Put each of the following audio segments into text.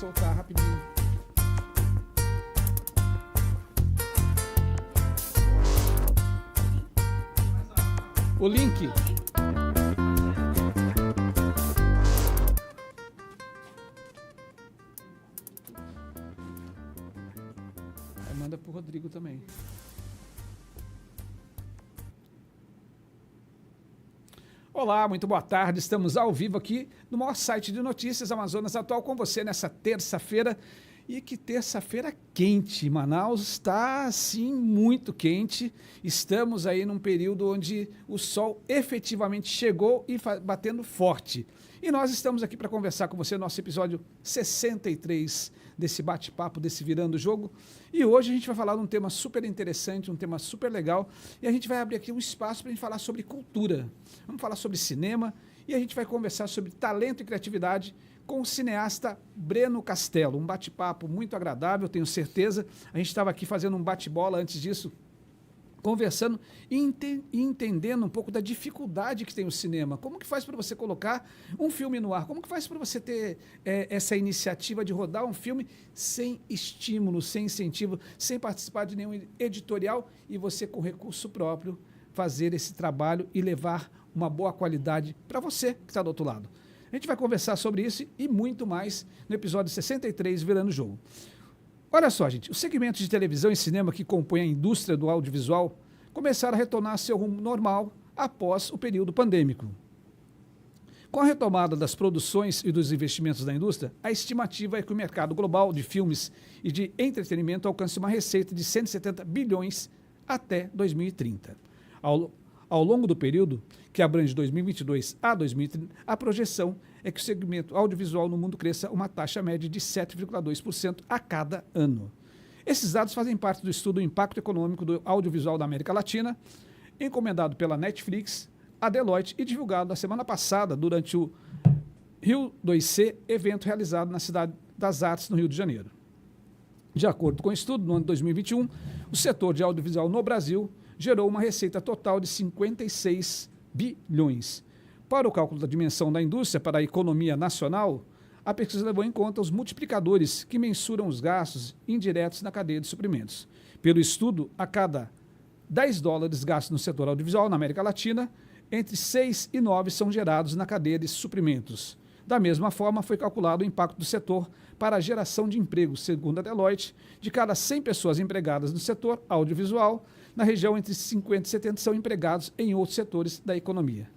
soltar rapidinho. O link. Aí manda pro Rodrigo também. Olá, muito boa tarde. Estamos ao vivo aqui no maior site de notícias Amazonas Atual com você nessa terça-feira. E que terça-feira quente. Manaus está, assim, muito quente. Estamos aí num período onde o sol efetivamente chegou e batendo forte. E nós estamos aqui para conversar com você no nosso episódio 63 desse bate-papo, desse Virando o Jogo. E hoje a gente vai falar de um tema super interessante, um tema super legal. E a gente vai abrir aqui um espaço para a gente falar sobre cultura. Vamos falar sobre cinema e a gente vai conversar sobre talento e criatividade com o cineasta Breno Castelo. Um bate-papo muito agradável, tenho certeza. A gente estava aqui fazendo um bate-bola antes disso, conversando e entendendo um pouco da dificuldade que tem o cinema. Como que faz para você colocar um filme no ar? Como que faz para você ter essa iniciativa de rodar um filme sem estímulo, sem incentivo, sem participar de nenhum editorial e você, com recurso próprio, fazer esse trabalho e levar uma boa qualidade para você que está do outro lado. A gente vai conversar sobre isso e muito mais no episódio 63, Virando o Jogo. Olha só, gente, os segmentos de televisão e cinema que compõem a indústria do audiovisual começaram a retornar seu rumo normal após o período pandêmico. Com a retomada das produções e dos investimentos da indústria, a estimativa é que o mercado global de filmes e de entretenimento alcance uma receita de 170 bilhões até 2030. Ao longo do período, que abrange 2022 a 2030, a projeção é que o segmento audiovisual no mundo cresça uma taxa média de 7,2% a cada ano. Esses dados fazem parte do estudo Impacto Econômico do Audiovisual da América Latina, encomendado pela Netflix, a Deloitte e divulgado na semana passada durante o Rio 2C, evento realizado na Cidade das Artes, no Rio de Janeiro. De acordo com o estudo, no ano de 2021, o setor de audiovisual no Brasil gerou uma receita total de 56 bilhões. Para o cálculo da dimensão da indústria para a economia nacional, a pesquisa levou em conta os multiplicadores que mensuram os gastos indiretos na cadeia de suprimentos. Pelo estudo, a cada $10 gastos no setor audiovisual na América Latina, entre 6 e 9 são gerados na cadeia de suprimentos. Da mesma forma, foi calculado o impacto do setor para a geração de empregos, segundo a Deloitte, de cada 100 pessoas empregadas no setor audiovisual, na região entre 50 e 70 são empregados em outros setores da economia.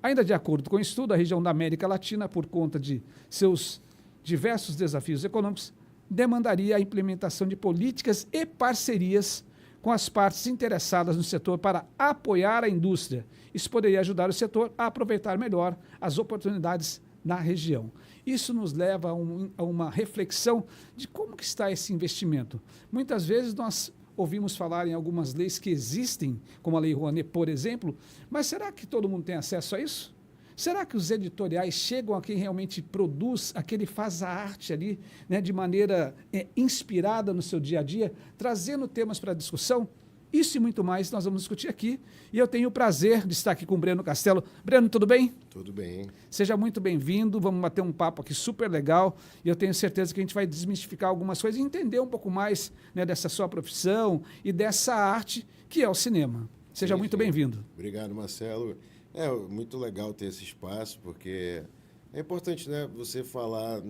Ainda de acordo com o estudo, a região da América Latina, por conta de seus diversos desafios econômicos, demandaria a implementação de políticas e parcerias com as partes interessadas no setor para apoiar a indústria. Isso poderia ajudar o setor a aproveitar melhor as oportunidades na região. Isso nos leva a uma reflexão de como que está esse investimento. Muitas vezes nós ouvimos falar em algumas leis que existem, como a Lei Rouanet, por exemplo, mas será que todo mundo tem acesso a isso? Será que os editoriais chegam a quem realmente produz, a quem faz a arte ali, né, de maneira inspirada no seu dia a dia, trazendo temas para discussão? Isso e muito mais nós vamos discutir aqui. E eu tenho o prazer de estar aqui com o Breno Castelo. Breno, tudo bem? Tudo bem. Seja muito bem-vindo. Vamos bater um papo aqui super legal. E eu tenho certeza que a gente vai desmistificar algumas coisas e entender um pouco mais, né, dessa sua profissão e dessa arte que é o cinema. Seja muito bem-vindo. Obrigado, Marcelo. É muito legal ter esse espaço, porque é importante, né, você falar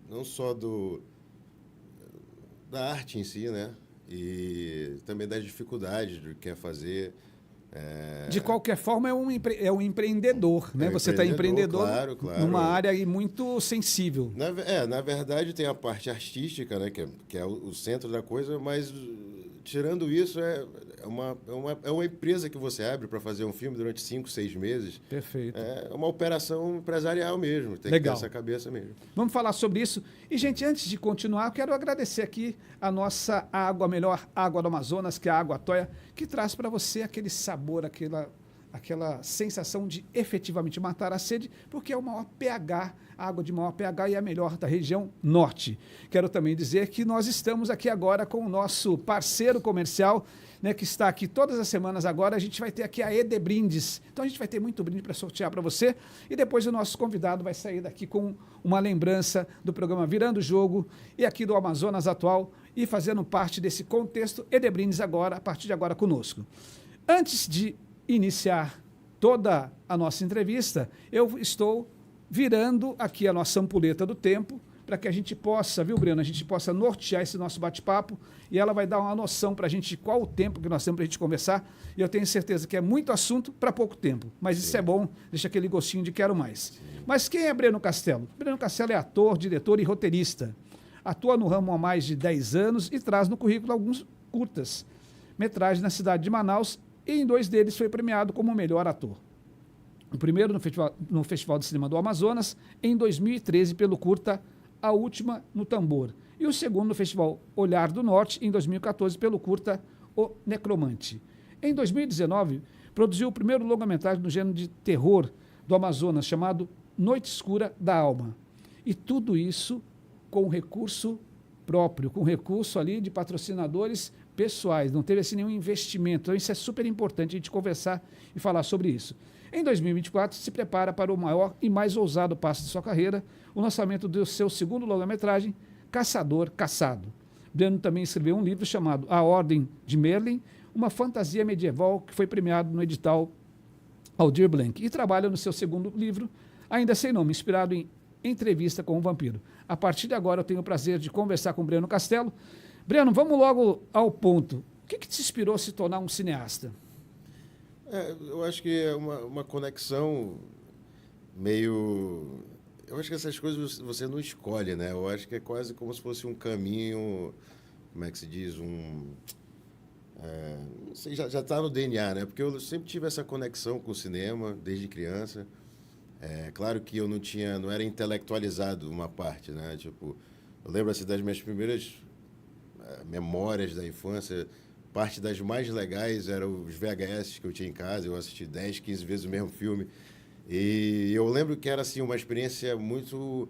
não só da arte em si, né? E também das dificuldades do que quer fazer. De qualquer forma, é um empreendedor, né? Você está empreendedor claro. numa área aí muito sensível. Na verdade, tem a parte artística, né? Que é o centro da coisa, mas tirando isso, é uma empresa que você abre para fazer um filme durante 5, 6 meses. Perfeito. É uma operação empresarial mesmo, tem que ter essa cabeça mesmo. Vamos falar sobre isso. E, gente, antes de continuar, eu quero agradecer aqui a nossa água, a melhor água do Amazonas, que é a Água Toia, que traz para você aquele sabor, aquela sensação de efetivamente matar a sede, porque é o maior pH, a água de maior pH e a melhor da região norte. Quero também dizer que nós estamos aqui agora com o nosso parceiro comercial, né, que está aqui todas as semanas agora. A gente vai ter aqui a ED Brindes. Então a gente vai ter muito brinde para sortear para você e depois o nosso convidado vai sair daqui com uma lembrança do programa Virando o Jogo e aqui do Amazonas Atual e fazendo parte desse contexto. ED Brindes agora, a partir de agora conosco. Antes de iniciar toda a nossa entrevista, eu estou virando aqui a nossa ampulheta do tempo para que a gente possa, viu, Breno, a gente possa nortear esse nosso bate-papo e ela vai dar uma noção para a gente de qual o tempo que nós temos para a gente conversar. E eu tenho certeza que é muito assunto para pouco tempo, mas isso é bom, deixa aquele gostinho de quero mais. Mas quem é Breno Castelo? Breno Castelo é ator, diretor e roteirista. Atua no ramo há mais de 10 anos e traz no currículo alguns curtas metragens na cidade de Manaus e em 2 deles foi premiado como o melhor ator. O primeiro no Festival de Cinema do Amazonas, em 2013, pelo curta A Última no Tambor. E o segundo no Festival Olhar do Norte, em 2014, pelo curta O Necromante. Em 2019, produziu o primeiro longa-metragem no gênero de terror do Amazonas, chamado Noite Escura da Alma. E tudo isso com recurso próprio, com recurso ali de patrocinadores pessoais, não teve assim nenhum investimento. Então isso é super importante a gente conversar e falar sobre isso. Em 2024, se prepara para o maior e mais ousado passo de sua carreira, o lançamento do seu segundo longa-metragem, Caçador Caçado. Breno também escreveu um livro chamado A Ordem de Merlin, uma fantasia medieval que foi premiado no edital Aldir Blanc, e trabalha no seu segundo livro, ainda sem nome, inspirado em Entrevista com o Vampiro. A partir de agora eu tenho o prazer de conversar com o Breno Castelo. Breno, vamos logo ao ponto. O que te inspirou a se tornar um cineasta? Eu acho que é uma conexão meio... Eu acho que essas coisas você não escolhe, né? Eu acho que é quase como se fosse um caminho, como é que se diz, não sei, já está no DNA, né? Porque eu sempre tive essa conexão com o cinema, desde criança. Claro que eu não era intelectualizado uma parte, né? Tipo, eu lembro assim, das minhas primeiras memórias da infância, parte das mais legais eram os VHS que eu tinha em casa, eu assisti 10, 15 vezes o mesmo filme. E eu lembro que era assim, uma experiência muito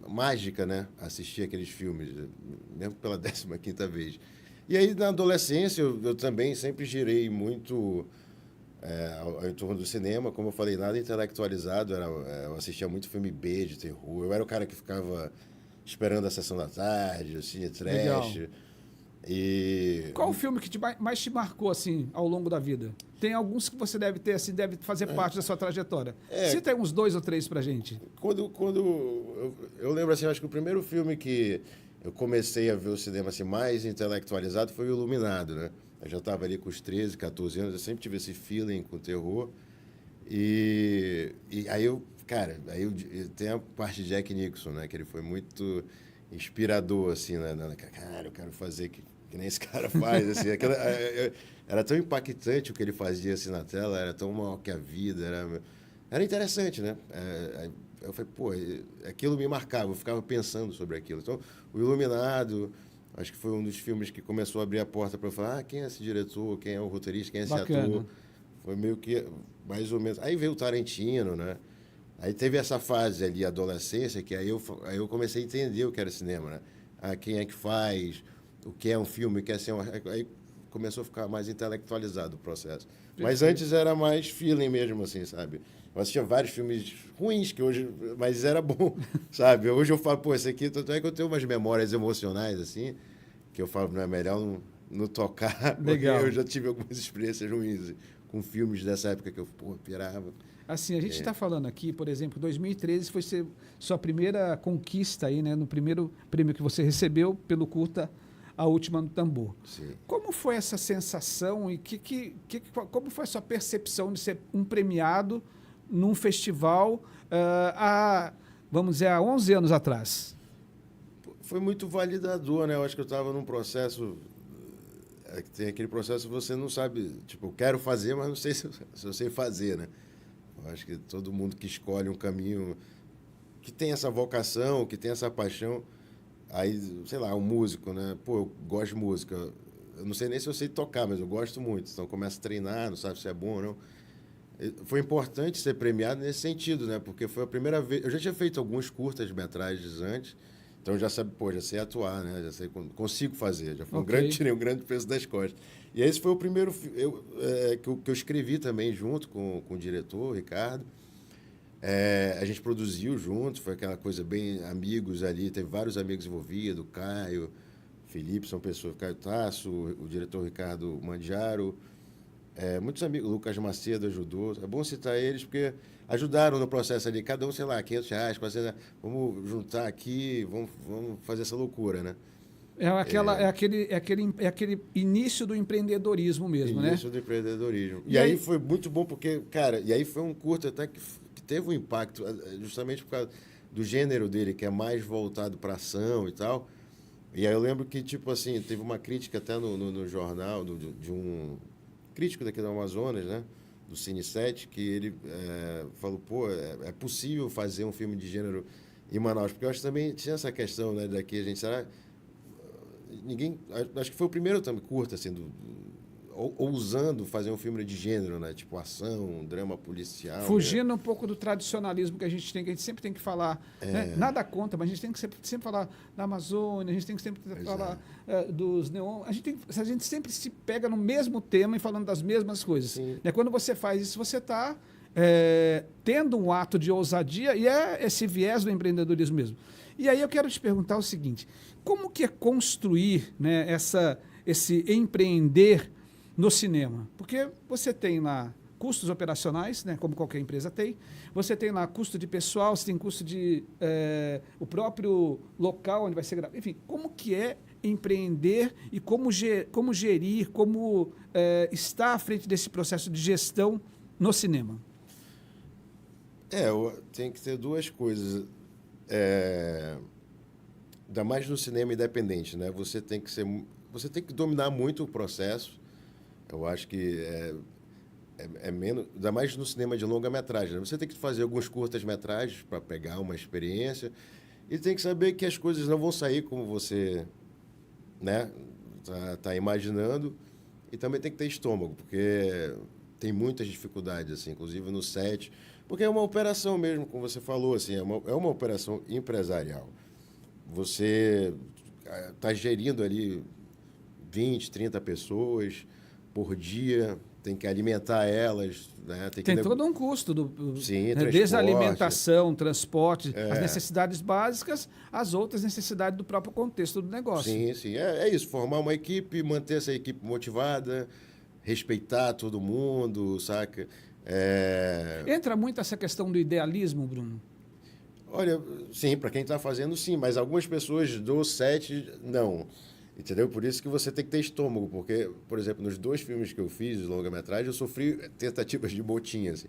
mágica, né? Assistir aqueles filmes, mesmo pela 15ª vez. E aí, na adolescência, eu também sempre girei muito em torno do cinema, como eu falei, nada intelectualizado, eu assistia muito filme B de terror, eu era o cara que ficava esperando a sessão da tarde, o cine trash. Legal. E... Qual o filme que mais te marcou assim ao longo da vida? Tem alguns que você deve ter assim, deve fazer parte da sua trajetória. Cita aí uns 2 ou 3 pra gente. Quando eu lembro assim, acho que o primeiro filme que eu comecei a ver o cinema assim, mais intelectualizado foi o Iluminado, né? Eu já estava ali com os 13, 14 anos, eu sempre tive esse feeling com terror. E aí tem a parte de Jack Nicholson, né? Que ele foi muito inspirador, assim, né? Cara, eu quero fazer que nem esse cara faz, assim. Era tão impactante o que ele fazia, assim, na tela, era tão maior que a vida, era interessante, né? Eu falei, pô, aquilo me marcava, eu ficava pensando sobre aquilo. Então, o Iluminado, acho que foi um dos filmes que começou a abrir a porta para eu falar, quem é esse diretor, quem é o roteirista, quem é esse ator. Foi meio que, mais ou menos... Aí veio o Tarantino, né? Aí teve essa fase ali, adolescência, que aí eu comecei a entender o que era cinema, né? Quem é que faz, o que é um filme, o que é ser Aí começou a ficar mais intelectualizado o processo. Perfeito. Mas antes era mais feeling mesmo, assim, sabe? Eu assistia vários filmes ruins, que hoje... Mas era bom, sabe? Hoje eu falo, pô, esse aqui... Tanto é que eu tenho umas memórias emocionais, assim, que eu falo, não é melhor não tocar, Legal. Porque eu já tive algumas experiências ruins com filmes dessa época que eu, pô, pirava. Assim, a gente está falando aqui, por exemplo, 2013 foi sua primeira conquista aí, né? No primeiro prêmio que você recebeu pelo curta A Última no Tambor. Sim. Como foi essa sensação e como foi a sua percepção de ser um premiado num festival vamos dizer, há 11 anos atrás? Foi muito validador, né? Eu acho que eu estava num processo... Tem aquele processo que você não sabe... Tipo, eu quero fazer, mas não sei se eu sei fazer, né? Eu acho que todo mundo que escolhe um caminho, que tem essa vocação, que tem essa paixão, aí, sei lá, um músico, né? Pô, eu gosto de música. Eu não sei nem se eu sei tocar, mas eu gosto muito. Então, começa a treinar, não sabe se é bom ou não. Foi importante ser premiado nesse sentido, né? Porque foi a primeira vez... Eu já tinha feito alguns curtas-metragens antes, então já sabe, pô, já sei atuar, né? Já sei, consigo fazer. Já foi tirei um grande peso das costas. E esse foi o primeiro que eu escrevi também junto com o diretor, o Ricardo. A gente produziu junto, foi aquela coisa bem amigos ali, teve vários amigos envolvidos, Caio, Felipe, são pessoas, Caio Tasso, o diretor Ricardo Mandiaro, muitos amigos, o Lucas Macedo ajudou. É bom citar eles porque ajudaram no processo ali, cada um, sei lá, R$ 500, R$ 400, vamos juntar aqui, vamos fazer essa loucura, né? É aquele início do empreendedorismo mesmo, né? Início do empreendedorismo. E aí foi muito bom porque, cara, e aí foi um curta até que teve um impacto, justamente por causa do gênero dele, que é mais voltado para ação e tal. E aí eu lembro que, tipo assim, teve uma crítica até no jornal de um crítico daqui do Amazonas, né? Do Cine 7, que ele falou, pô, é possível fazer um filme de gênero em Manaus? Porque eu acho que também tinha essa questão, né, daqui a gente, será... Ninguém... Acho que foi o primeiro também curta, assim, ousando fazer um filme de gênero, né? Tipo ação, drama policial. Fugindo um pouco do tradicionalismo que a gente sempre tem que falar. Né? Nada contra, mas a gente tem que sempre falar da Amazônia, a gente tem que sempre falar dos neon. A gente sempre se pega no mesmo tema e falando das mesmas coisas. Né? Quando você faz isso, você está tendo um ato de ousadia e é esse viés do empreendedorismo mesmo. E aí eu quero te perguntar o seguinte, como que é construir, né, esse empreender no cinema? Porque você tem lá custos operacionais, né, como qualquer empresa tem, você tem lá custo de pessoal, você tem custo de o próprio local onde vai ser gravado. Enfim, como que é empreender e como gerir, como estar à frente desse processo de gestão no cinema? Tem que ter duas coisas. Ainda mais no cinema independente, né? Você tem que dominar muito o processo. Eu acho que é menos, ainda mais no cinema de longa-metragem, né? Você tem que fazer alguns curtas-metragens para pegar uma experiência e tem que saber que as coisas não vão sair como você, né, tá imaginando, e também tem que ter estômago, porque tem muitas dificuldades, assim, inclusive no set, porque é uma operação mesmo, como você falou, assim, é uma operação empresarial. Você está gerindo ali 20, 30 pessoas por dia, tem que alimentar elas, né? Tem todo um custo, Sim, né? Desde a alimentação, transporte, as necessidades básicas, as outras necessidades do próprio contexto do negócio. Sim, sim. É isso, formar uma equipe, manter essa equipe motivada, respeitar todo mundo, saca? Entra muito essa questão do idealismo, Bruno? Olha, sim, para quem está fazendo, sim, mas algumas pessoas do set, não. Entendeu? Por isso que você tem que ter estômago, porque, por exemplo, nos 2 filmes que eu fiz, de longa-metragem, eu sofri tentativas de botinha, assim.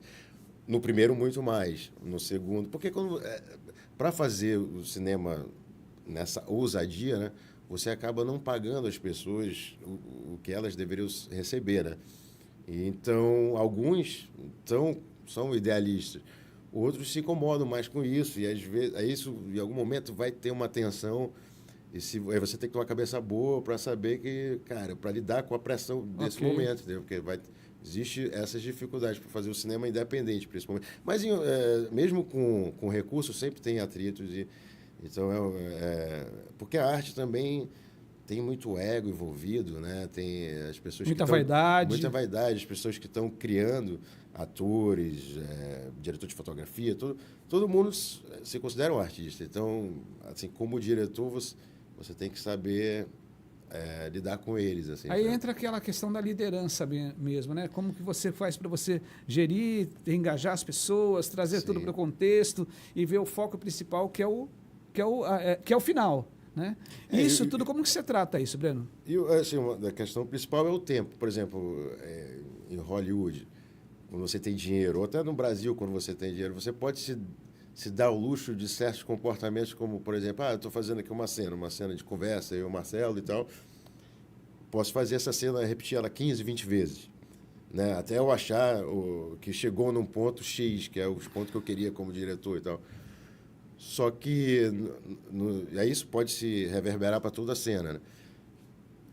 No primeiro, muito mais. No segundo... Porque para fazer o cinema nessa ousadia, né, você acaba não pagando às pessoas o que elas deveriam receber, né? E, então, alguns são idealistas. Outros se incomodam mais com isso, e às vezes, isso, em algum momento, vai ter uma tensão. Aí você tem que ter uma cabeça boa para saber que, cara, para lidar com a pressão desse momento, entendeu? Porque existe essas dificuldades para fazer o cinema independente, principalmente. Mas mesmo com recursos, sempre tem atritos. Então, porque a arte também tem muito ego envolvido, né? Tem as pessoas muita vaidade. Muita vaidade, as pessoas que estão criando atores, diretor de fotografia, todo mundo se considera um artista. Então, assim, como diretor, você tem que saber lidar com eles. Assim, aí entra aquela questão da liderança mesmo, né? Como que você faz para você gerir, engajar as pessoas, trazer tudo para o contexto e ver o foco principal, que é o final. Né? Isso tudo, como que você trata isso, Breno? Assim, a questão principal é o tempo. Por exemplo, em Hollywood, quando você tem dinheiro, ou até no Brasil, quando você tem dinheiro, você pode se dar o luxo de certos comportamentos, como, por exemplo, eu estou fazendo aqui uma cena de conversa, eu e o Marcelo e tal, posso fazer essa cena, repetir ela 15, 20 vezes, né? Até eu achar que chegou num ponto X, que é os pontos que eu queria como diretor e tal. Só que aí isso pode se reverberar para toda a cena, né?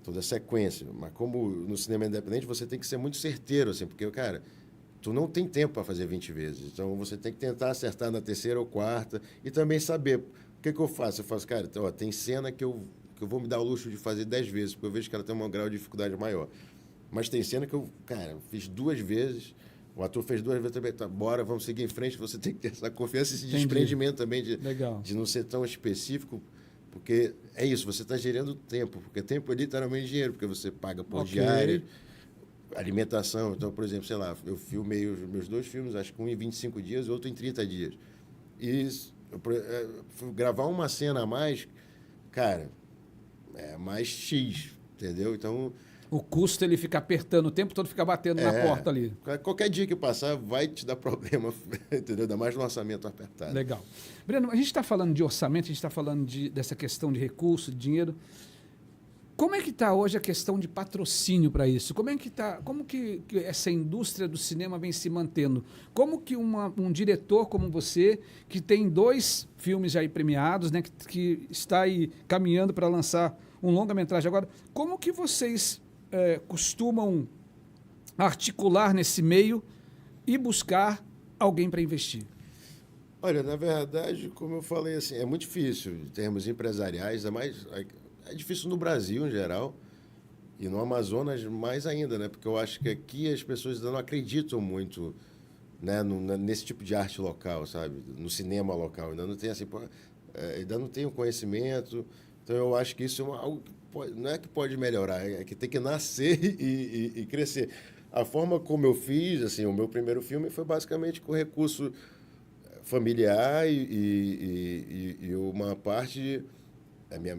Toda a sequência. Mas como no cinema independente, você tem que ser muito certeiro, assim, porque, cara, tu não tem tempo para fazer 20 vezes. Então, você tem que tentar acertar na terceira ou quarta e também saber o que eu faço. Eu faço, cara, então, ó, tem cena que eu vou me dar o luxo de fazer 10 vezes, porque eu vejo que ela tem um grau de dificuldade maior. Mas tem cena que cara, eu fiz 2 vezes, o ator fez 2 vezes também, tá, bora, vamos seguir em frente, você tem que ter essa confiança, esse desprendimento também de não ser tão específico, porque é isso, você está gerando tempo, porque tempo é literalmente dinheiro, porque você paga por diária, alimentação. Então, por exemplo, sei lá, eu filmei os meus 2 filmes, acho que um em 25 dias e outro em 30 dias. E gravar uma cena a mais, cara, é mais X, entendeu? Então... O custo ele fica apertando o tempo todo, fica batendo na porta ali. Qualquer dia que passar vai te dar problema, entendeu? Ainda mais no orçamento apertado. Legal. Breno, a gente está falando de orçamento, a gente está falando dessa questão de recurso, de dinheiro. Como é que está hoje a questão de patrocínio para isso? Como que essa indústria do cinema vem se mantendo? Como que um diretor como você, que tem 2 filmes aí premiados, né, que está aí caminhando para lançar um longa-metragem agora, como que vocês costumam articular nesse meio e buscar alguém para investir? Olha, na verdade, como eu falei, assim, é muito difícil em termos empresariais, é difícil no Brasil em geral e no Amazonas mais ainda, né? Porque eu acho que aqui as pessoas ainda não acreditam muito, né, nesse tipo de arte local, sabe? No cinema local, ainda não tem assim, ainda não tem o conhecimento. Então eu acho que isso é algo que não é que pode melhorar, é que tem que nascer e crescer. A forma como eu fiz, assim, o meu primeiro filme foi basicamente com recurso familiar e uma parte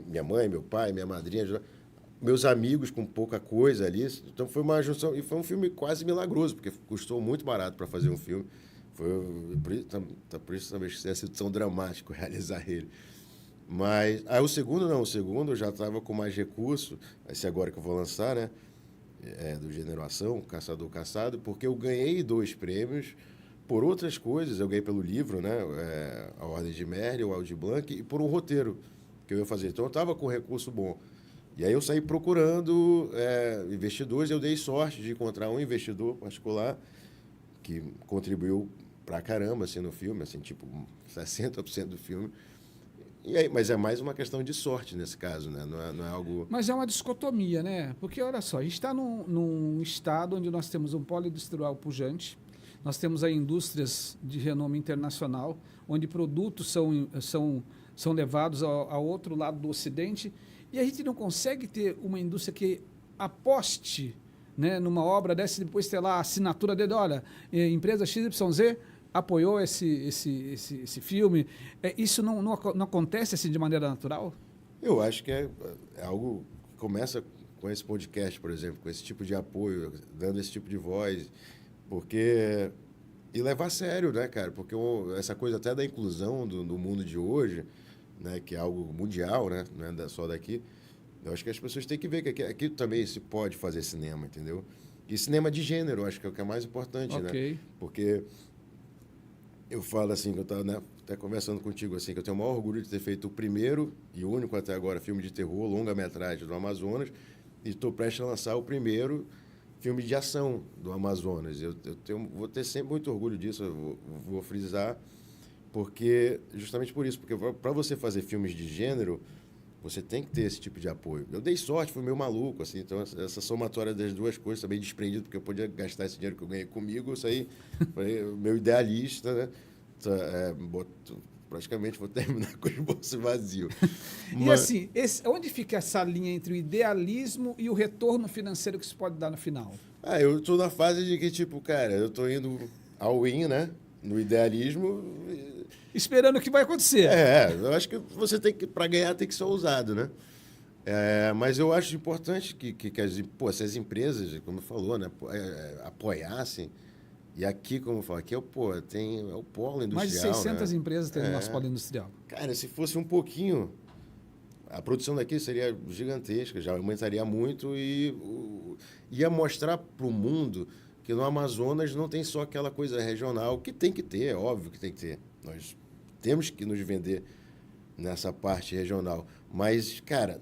minha mãe, meu pai, minha madrinha, meus amigos com pouca coisa ali. Então foi uma junção e foi um filme quase milagroso, porque custou muito barato para fazer um filme. Por isso também que tenha sido tão dramático realizar ele. Mas o segundo não, o segundo eu já estava com mais recurso, esse agora que eu vou lançar, né? Do gênero ação, Caçador Caçado, porque eu ganhei 2 prêmios por outras coisas. Eu ganhei pelo livro, né? A Ordem de Merlin, o Aldir Blanc, e por um roteiro que eu ia fazer. Então eu estava com recurso bom. E aí eu saí procurando investidores, eu dei sorte de encontrar um investidor particular que contribuiu pra caramba assim, no filme, assim, tipo 60% do filme. E aí, mas é mais uma questão de sorte nesse caso, né? Não é algo... Mas é uma dicotomia, né? Porque, olha só, a gente está num estado onde nós temos um polo industrial pujante, nós temos aí indústrias de renome internacional, onde produtos são levados ao outro lado do Ocidente, e a gente não consegue ter uma indústria que aposte, né, numa obra dessa e depois ter lá a assinatura dele, olha, empresa XYZ apoiou esse filme. Isso não acontece assim de maneira natural? Eu acho que é algo que começa com esse podcast, por exemplo, com esse tipo de apoio, dando esse tipo de voz, porque... E levar a sério, né, cara? Porque essa coisa até da inclusão do mundo de hoje, né, que é algo mundial, né, não é só daqui, eu acho que as pessoas têm que ver que aqui também se pode fazer cinema, entendeu? E cinema de gênero, acho que é o que é mais importante, né? Porque... Eu falo assim, que eu estava, né, até conversando contigo, assim, que eu tenho o maior orgulho de ter feito o primeiro e único até agora filme de terror, longa-metragem do Amazonas, e estou prestes a lançar o primeiro filme de ação do Amazonas. Vou ter sempre muito orgulho disso, eu vou frisar, porque justamente por isso, porque para você fazer filmes de gênero, você tem que ter esse tipo de apoio. Eu dei sorte, fui meio maluco, assim, então essa somatória das 2 coisas, também desprendido, porque eu podia gastar esse dinheiro que eu ganhei comigo, isso aí foi meu idealista, né? Praticamente vou terminar com os bolsos vazios. E assim, onde fica essa linha entre o idealismo e o retorno financeiro que se pode dar no final? Eu estou na fase de que, tipo, cara, eu estou indo all in, né? No idealismo... Esperando o que vai acontecer. Eu acho que você tem que, para ganhar, tem que ser ousado, né? Mas eu acho importante que essas empresas, como falou, né, apoiassem. E aqui, como eu falo, aqui é o polo industrial. Mais de 600 empresas tem no nosso polo industrial. Cara, se fosse um pouquinho, a produção daqui seria gigantesca, já aumentaria muito e ia mostrar para o mundo que no Amazonas não tem só aquela coisa regional, que tem que ter, é óbvio que tem que ter. Nós temos que nos vender nessa parte regional. Mas, cara,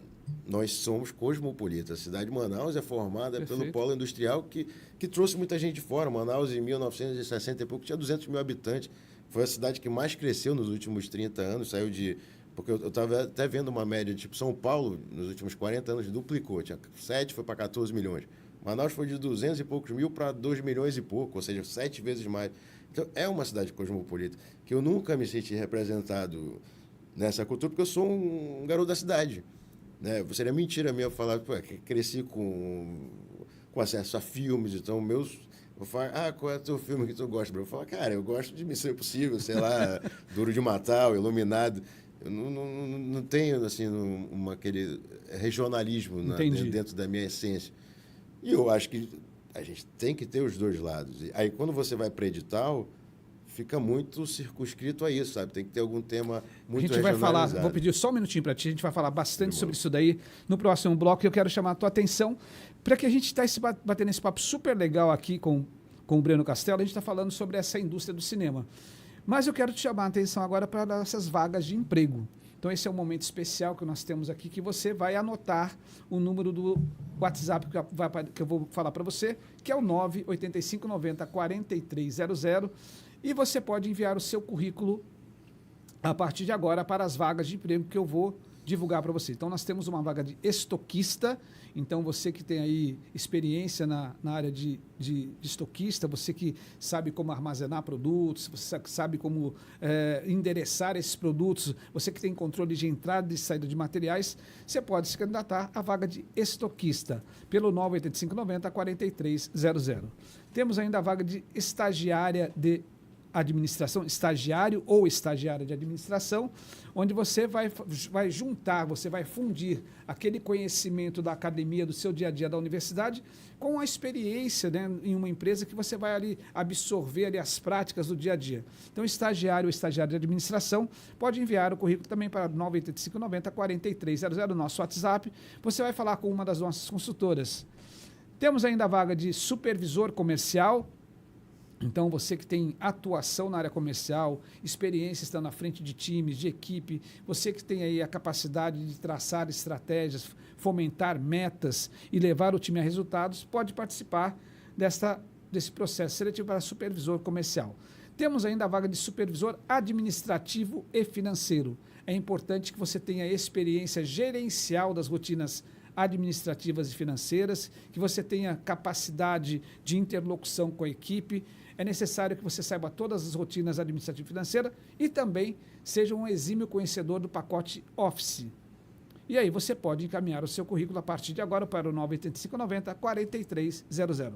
nós somos cosmopolitas. A cidade de Manaus é formada Perfeito. pelo polo industrial que trouxe muita gente de fora. Manaus, em 1960 e pouco, tinha 200 mil habitantes. Foi a cidade que mais cresceu nos últimos 30 anos. Saiu de... Porque eu estava até vendo uma média, tipo, São Paulo, nos últimos 40 anos, duplicou. Tinha 7, foi para 14 milhões. Manaus foi de 200 e poucos mil para 2 milhões e pouco, ou seja, 7 vezes mais. Então, é uma cidade cosmopolita, que eu nunca me senti representado nessa cultura, porque eu sou um garoto da cidade. Né? Seria mentira minha falar, pô, que cresci com acesso a filmes, então meus... Eu falo, qual é o teu filme que tu gosta? Eu falo, cara, eu gosto de Missão Impossível, sei lá, Duro de Matar, Iluminado. Eu não tenho, assim, aquele regionalismo dentro da minha essência. E eu acho que a gente tem que ter os dois lados. E aí, quando você vai para edital, fica muito circunscrito a isso, sabe? Tem que ter algum tema muito regionalizado. A gente vai falar, vou pedir só um minutinho para ti, a gente vai falar bastante sobre isso daí no próximo bloco. Eu quero chamar a tua atenção para que a gente está batendo esse papo super legal aqui com o Breno Castelo. A gente está falando sobre essa indústria do cinema. Mas eu quero te chamar a atenção agora para essas vagas de emprego. Então, esse é um momento especial que nós temos aqui, que você vai anotar o número do WhatsApp que eu vou falar para você, que é o 98590-4300, e você pode enviar o seu currículo a partir de agora para as vagas de emprego que eu vou divulgar para você. Então, nós temos uma vaga de estoquista. Então, você que tem aí experiência na área de estoquista, você que sabe como armazenar produtos, você sabe como endereçar esses produtos, você que tem controle de entrada e saída de materiais, você pode se candidatar à vaga de estoquista pelo 98590-4300. Temos ainda a vaga de estagiária de administração, estagiário ou estagiária de administração, onde você vai juntar, você vai fundir aquele conhecimento da academia, do seu dia a dia da universidade, com a experiência, né, em uma empresa que você vai ali absorver ali as práticas do dia a dia. Então, estagiário ou estagiária de administração pode enviar o currículo também para 98590-4300, nosso WhatsApp. Você vai falar com uma das nossas consultoras. Temos ainda a vaga de supervisor comercial. Então, você que tem atuação na área comercial, experiência estando à frente de times, de equipe, você que tem aí a capacidade de traçar estratégias, fomentar metas e levar o time a resultados, pode participar desse processo seletivo para supervisor comercial. Temos ainda a vaga de supervisor administrativo e financeiro. É importante que você tenha experiência gerencial das rotinas administrativas e financeiras, que você tenha capacidade de interlocução com a equipe. É necessário que você saiba todas as rotinas administrativas e financeiras e também seja um exímio conhecedor do pacote Office. E aí você pode encaminhar o seu currículo a partir de agora para o 98590-4300.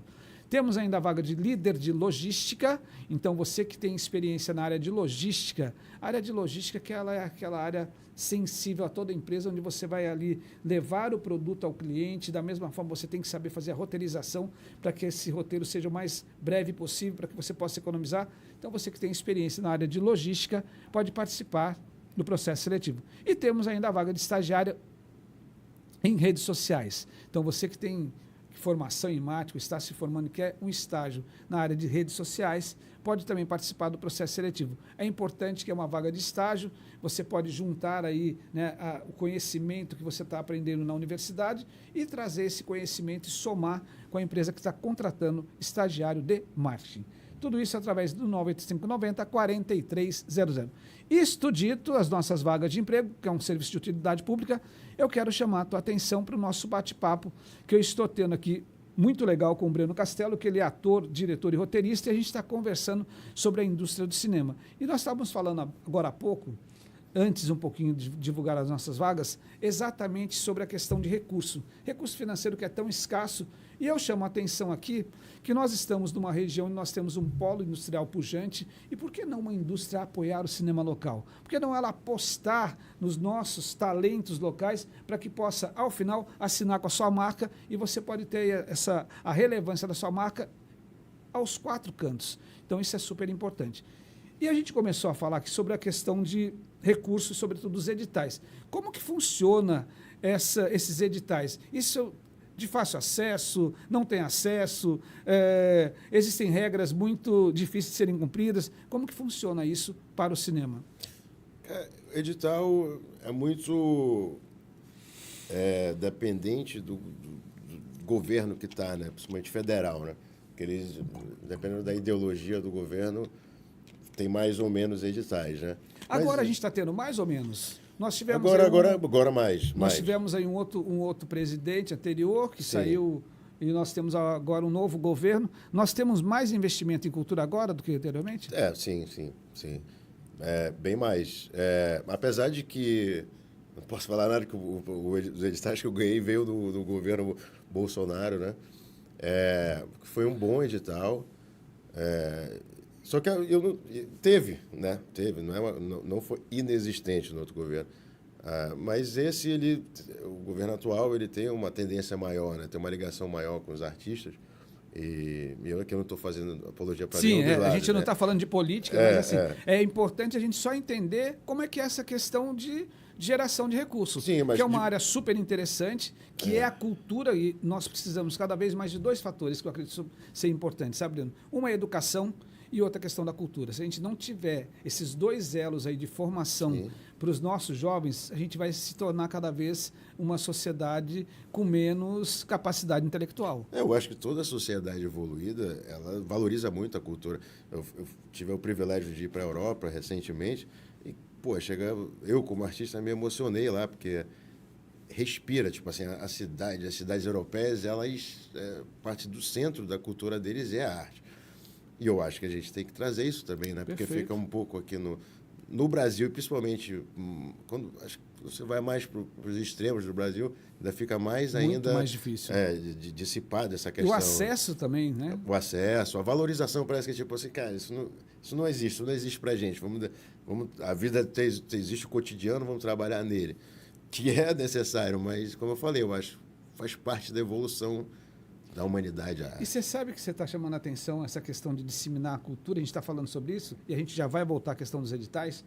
Temos ainda a vaga de líder de logística. Então, você que tem experiência na área de logística, a área de logística que ela é aquela área sensível a toda empresa, onde você vai ali levar o produto ao cliente. Da mesma forma, você tem que saber fazer a roteirização para que esse roteiro seja o mais breve possível, para que você possa economizar. Então, você que tem experiência na área de logística pode participar do processo seletivo. E temos ainda a vaga de estagiária em redes sociais. Então, você que tem formação em marketing, está se formando e quer um estágio na área de redes sociais, pode também participar do processo seletivo. É importante que é uma vaga de estágio, você pode juntar aí, né, o conhecimento que você está aprendendo na universidade e trazer esse conhecimento e somar com a empresa que está contratando estagiário de marketing. Tudo isso através do 98590-4300. Isto dito, as nossas vagas de emprego, que é um serviço de utilidade pública, eu quero chamar a tua atenção para o nosso bate-papo que eu estou tendo aqui, muito legal, com o Breno Castelo, que ele é ator, diretor e roteirista, e a gente está conversando sobre a indústria do cinema. E nós estávamos falando agora há pouco, antes um pouquinho de divulgar as nossas vagas, exatamente sobre a questão de recurso financeiro que é tão escasso. E eu chamo a atenção aqui que nós estamos numa região onde nós temos um polo industrial pujante, e por que não uma indústria apoiar o cinema local? Por que não ela apostar nos nossos talentos locais para que possa, ao final, assinar com a sua marca, e você pode ter a relevância da sua marca aos 4 cantos. Então, isso é super importante. E a gente começou a falar aqui sobre a questão de recursos, sobretudo dos editais. Como que funciona esses editais? Isso de fácil acesso, não tem acesso, existem regras muito difíceis de serem cumpridas. Como que funciona isso para o cinema? Edital é muito dependente do governo que está, né? Principalmente federal, né? Porque eles, dependendo da ideologia do governo, tem mais ou menos editais, né? Agora a Mas, gente está tendo mais ou menos. Nós tivemos agora mais. Nós tivemos aí um outro presidente anterior que saiu e nós temos agora um novo governo. Nós temos mais investimento em cultura agora do que anteriormente? Sim. Bem mais. Apesar de que não posso falar nada que os editais que eu ganhei veio do governo Bolsonaro, né? Foi um bom edital. Só que teve, né? Teve, não foi inexistente no outro governo. Mas o governo atual, ele tem uma tendência maior, né? Tem uma ligação maior com os artistas. E eu aqui não estou fazendo apologia para nenhum lado, a gente não está falando de política, mas assim, é importante a gente só entender como é que é essa questão de geração de recursos, Sim, mas que é uma área super interessante, que é a cultura, e nós precisamos cada vez mais de dois fatores que eu acredito ser importantes, sabe, Bruno? Uma é a educação e outra questão da cultura. Se a gente não tiver esses dois elos aí de formação para os nossos jovens, a gente vai se tornar cada vez uma sociedade com menos capacidade intelectual. Eu acho que toda sociedade evoluída, ela valoriza muito a cultura. Eu tive o privilégio de ir para a Europa recentemente e, eu como artista me emocionei lá, porque respira, tipo assim, as cidades europeias, elas, parte do centro da cultura deles é a arte. E eu acho que a gente tem que trazer isso também, né? Porque fica um pouco aqui no Brasil, principalmente quando acho que você vai mais para os extremos do Brasil, ainda fica mais Muito mais difícil. De dissipar dessa questão. E o acesso também, né? O acesso, a valorização parece que tipo assim, cara, isso não existe para a gente. A vida existe o cotidiano, vamos trabalhar nele. Que é necessário, mas, como eu falei, eu acho que faz parte da evolução da humanidade. E você sabe que você está chamando a atenção essa questão de disseminar a cultura, a gente está falando sobre isso, e a gente já vai voltar à questão dos editais,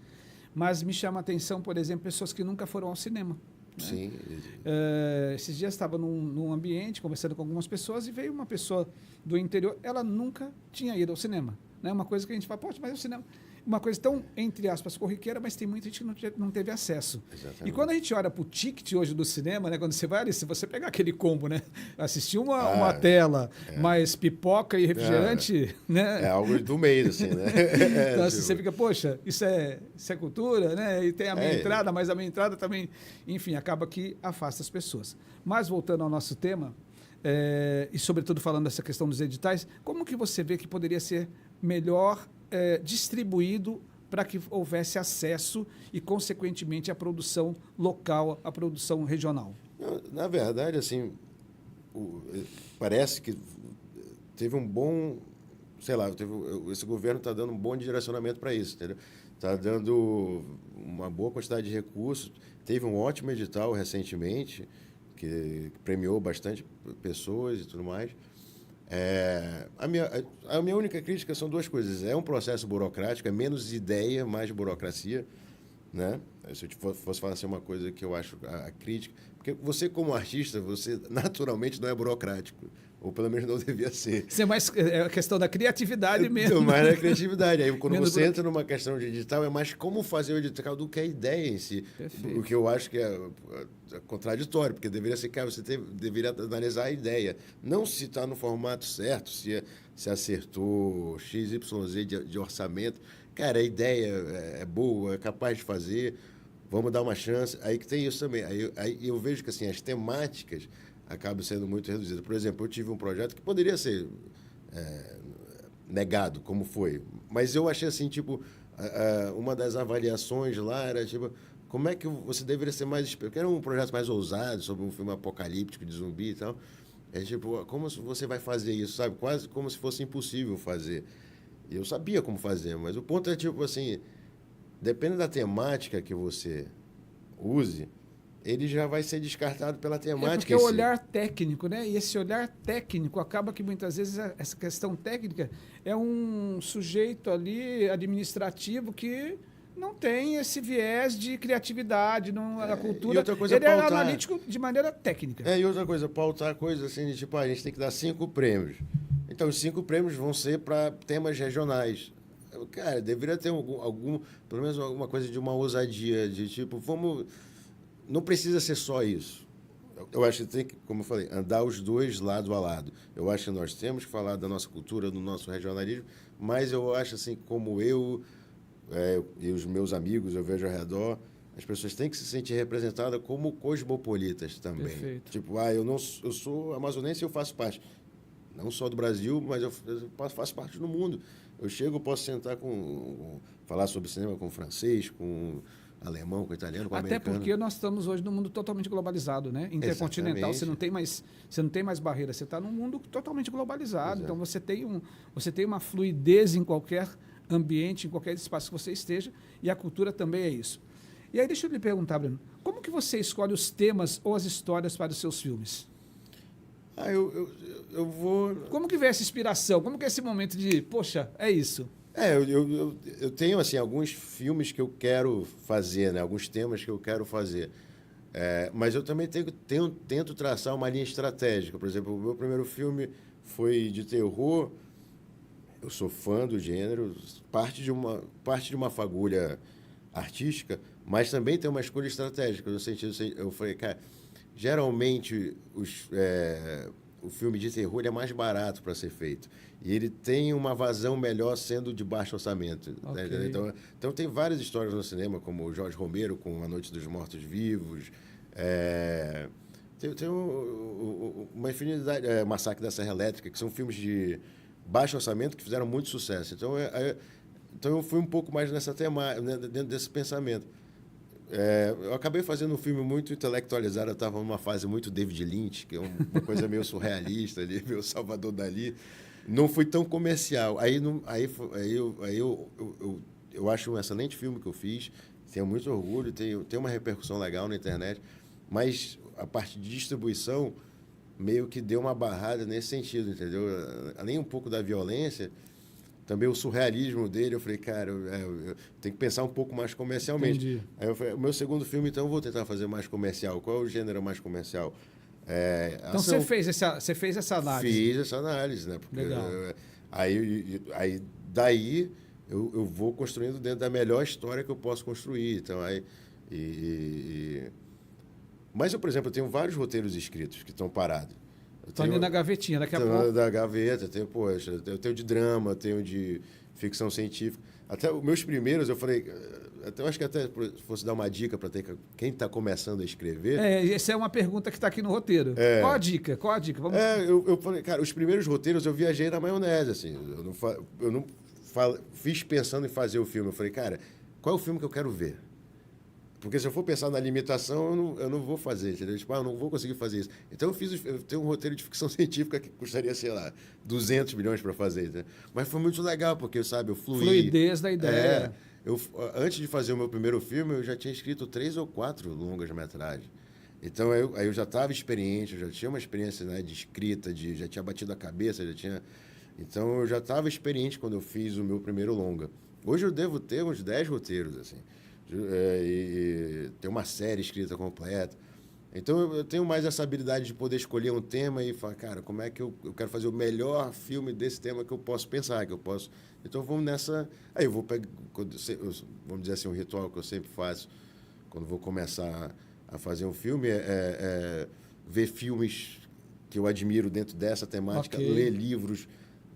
mas me chama a atenção, por exemplo, pessoas que nunca foram ao cinema. Né? Sim. Esses dias estava num ambiente, conversando com algumas pessoas, e veio uma pessoa do interior, ela nunca tinha ido ao cinema. Né? Uma coisa que a gente fala, poxa, mas o cinema... Uma coisa tão, entre aspas, corriqueira, mas tem muita gente que não teve acesso. Exatamente. E quando a gente olha para o ticket hoje do cinema, né, quando você vai ali, se você pegar aquele combo, né, assistir uma tela, mais pipoca e refrigerante, né? É algo do mês, assim, né? Então, assim, você fica, poxa, isso é cultura, né? E tem a meia entrada, mas a meia entrada também, enfim, acaba que afasta as pessoas. Mas voltando ao nosso tema, e sobretudo falando dessa questão dos editais, como que você vê que poderia ser melhor distribuído para que houvesse acesso e, consequentemente, a produção local, a produção regional? Na verdade, assim, parece que teve um bom, sei lá, esse governo está dando um bom direcionamento para isso, entendeu? Está dando uma boa quantidade de recursos. Teve um ótimo edital recentemente, que premiou bastante pessoas e tudo mais. A minha única crítica são duas coisas. É um processo burocrático, é menos ideia, mais burocracia, né? Se eu fosse falar assim, uma coisa que eu acho a crítica, porque você como artista, você naturalmente não é burocrático, ou pelo menos não devia ser. Isso é mais a questão da criatividade mesmo. Mais da criatividade. Aí quando você entra numa questão de edital, é mais como fazer o edital do que a ideia em si. Perfeito. O que eu acho que é contraditório, porque deveria ser, cara, você deveria analisar a ideia. Não se está no formato certo, se acertou XYZ de orçamento. Cara, a ideia é boa, é capaz de fazer, vamos dar uma chance. Aí que tem isso também. Aí eu vejo que assim, as temáticas acabam sendo muito reduzidas. Por exemplo, eu tive um projeto que poderia ser negado, como foi. Mas eu achei assim, tipo, uma das avaliações lá era, tipo, como é que você deveria ser mais... Porque era um projeto mais ousado, sobre um filme apocalíptico de zumbi e tal. É tipo, como você vai fazer isso, sabe? Quase como se fosse impossível fazer. E eu sabia como fazer, mas o ponto é, tipo assim, dependendo da temática que você use, ele já vai ser descartado pela temática. Porque é o olhar técnico, né? E esse olhar técnico acaba que muitas vezes essa questão técnica é um sujeito ali administrativo que não tem esse viés de criatividade na cultura. E outra coisa, ele é analítico de maneira técnica. E outra coisa, pautar coisas assim, de, tipo, a gente tem que dar 5 prêmios. Então, os 5 prêmios vão ser para temas regionais. Cara, deveria ter pelo menos alguma coisa de uma ousadia, de tipo, não precisa ser só isso. eu acho que tem que, como eu falei, andar os dois lado a lado. Eu acho que nós temos que falar da nossa cultura, do nosso regionalismo, mas eu acho assim, como e os meus amigos, eu vejo ao redor, as pessoas têm que se sentir representadas como cosmopolitas também. Perfeito. Tipo, eu sou amazonense e eu faço parte, não só do Brasil, mas eu faço parte do mundo. Eu chego, posso sentar falar sobre cinema com francês, com alemão, com italiano, com Até americano. porque nós estamos hoje num mundo totalmente globalizado, né? Intercontinental, Exatamente. você não tem mais barreira, você está num mundo totalmente globalizado. Exato. Então você tem uma fluidez em qualquer ambiente, em qualquer espaço que você esteja, e a cultura também é isso. E aí deixa eu lhe perguntar, Bruno, como que você escolhe os temas ou as histórias para os seus filmes? Eu vou... Como que vem essa inspiração? Como que é esse momento de, poxa, é isso? Eu tenho, assim, alguns filmes que eu quero fazer, né? Alguns temas que eu quero fazer. Mas eu também tento traçar uma linha estratégica. Por exemplo, o meu primeiro filme foi de terror. Eu sou fã do gênero, parte de uma fagulha artística, mas também tem uma escolha estratégica. No sentido, eu falei, cara, geralmente o filme de terror ele é mais barato para ser feito. E ele tem uma vazão melhor sendo de baixo orçamento. Okay. Né? Então, tem várias histórias no cinema, como o Jorge Romero com A Noite dos Mortos-Vivos. Tem uma infinidade... Massacre da Serra Elétrica, que são filmes de baixo orçamento que fizeram muito sucesso. Então eu fui um pouco mais nessa temática, né, dentro desse pensamento. Eu acabei fazendo um filme muito intelectualizado, eu estava numa fase muito David Lynch, que é uma coisa meio surrealista ali, meio Salvador Dalí. Não fui tão comercial. Eu acho um excelente filme que eu fiz, tenho muito orgulho, tem uma repercussão legal na internet, mas a parte de distribuição meio que deu uma barrada nesse sentido, entendeu? Além um pouco da violência, também o surrealismo dele, eu falei, cara, eu tenho que pensar um pouco mais comercialmente. Entendi. Aí eu falei, o meu segundo filme, então, eu vou tentar fazer mais comercial. Qual é o gênero mais comercial? Então você fez essa análise. Fiz essa análise, né? Porque, legal. Daí eu vou construindo dentro da melhor história que eu posso construir. Então, Mas eu, por exemplo, eu tenho vários roteiros escritos que estão parados. Estão ali na gavetinha, daqui a pouco. Da gaveta, eu tenho de drama, eu tenho de ficção científica. Até os meus primeiros, eu falei, eu acho que até se fosse dar uma dica para quem está começando a escrever. Essa é uma pergunta que está aqui no roteiro. Qual a dica? Vamos... Eu falei, cara, os primeiros roteiros eu viajei na maionese, assim. Eu não fiz pensando em fazer o filme. Eu falei, cara, qual é o filme que eu quero ver? Porque se eu for pensar na limitação, eu não vou fazer, entendeu? Tipo, eu não vou conseguir fazer isso. Então, eu tenho um roteiro de ficção científica que custaria, sei lá, 200 milhões para fazer, entendeu? Mas foi muito legal, porque, sabe, eu fluí. Fluidez da ideia. Antes de fazer o meu primeiro filme, eu já tinha escrito 3 ou 4 longas-metragens. Então, aí eu já estava experiente, eu já tinha uma experiência, né, de escrita, já tinha batido a cabeça, Então, eu já estava experiente quando eu fiz o meu primeiro longa. Hoje eu devo ter uns 10 roteiros, assim. E tem uma série escrita completa. Então eu tenho mais essa habilidade de poder escolher um tema e falar, cara, como é que eu quero fazer o melhor filme desse tema que eu posso pensar, que eu posso... Então vamos nessa... Aí eu vou pegar, vamos dizer assim, um ritual que eu sempre faço quando vou começar a fazer um filme ver filmes que eu admiro dentro dessa temática, ler livros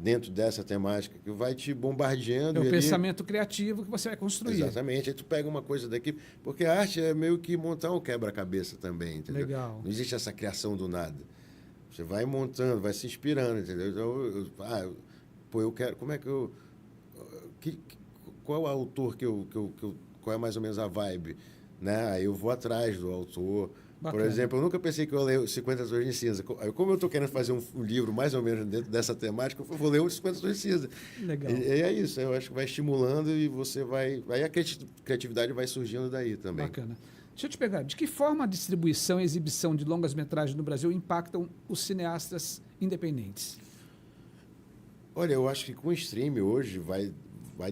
dentro dessa temática, que vai te bombardeando. É o pensamento criativo que você vai construir. Exatamente. Aí tu pega uma coisa daqui, porque a arte é meio que montar um quebra-cabeça também, entendeu? Legal. Não existe essa criação do nada. Você vai montando, vai se inspirando, entendeu? Então, eu quero... Como é que eu... qual é o autor qual é mais ou menos a vibe, né? Aí eu vou atrás do autor. Bacana. Por exemplo, eu nunca pensei que eu ia ler 50 Tons de Cinza. Como eu estou querendo fazer um livro mais ou menos dentro dessa temática, eu vou ler os 50 Tons de Cinza. Legal. E é isso, eu acho que vai estimulando e você vai... Aí a criatividade vai surgindo daí também. Bacana. Deixa eu te pegar, de que forma a distribuição e exibição de longas-metragens no Brasil impactam os cineastas independentes? Olha, eu acho que com o streaming hoje vai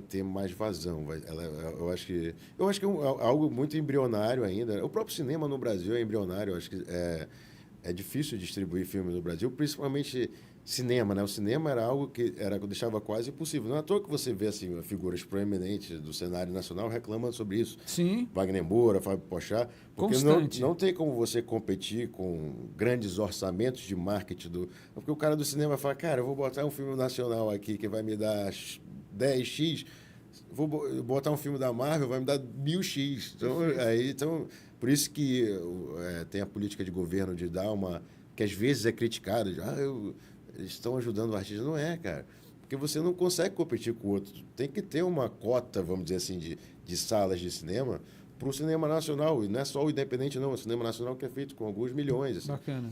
ter mais vazão. Eu acho que é algo muito embrionário ainda. O próprio cinema no Brasil é embrionário. Eu acho que é difícil distribuir filmes no Brasil, principalmente cinema, né? O cinema era algo que deixava quase impossível. Não é à toa que você vê assim, figuras proeminentes do cenário nacional reclamando sobre isso. Sim. Wagner Moura, Fábio Porchat, porque Constante. não tem como você competir com grandes orçamentos de marketing. Porque o cara do cinema fala, cara, eu vou botar um filme nacional aqui que vai me dar 10x, vou botar um filme da Marvel, vai me dar 1000x. Então, por isso que tem a política de governo de dar que às vezes é criticada, eles estão ajudando o artista. Não é, cara. Porque você não consegue competir com o outro. Tem que ter uma cota, vamos dizer assim, de salas de cinema para o cinema nacional. E não é só o independente, não. É o cinema nacional que é feito com alguns milhões. Assim. Bacana.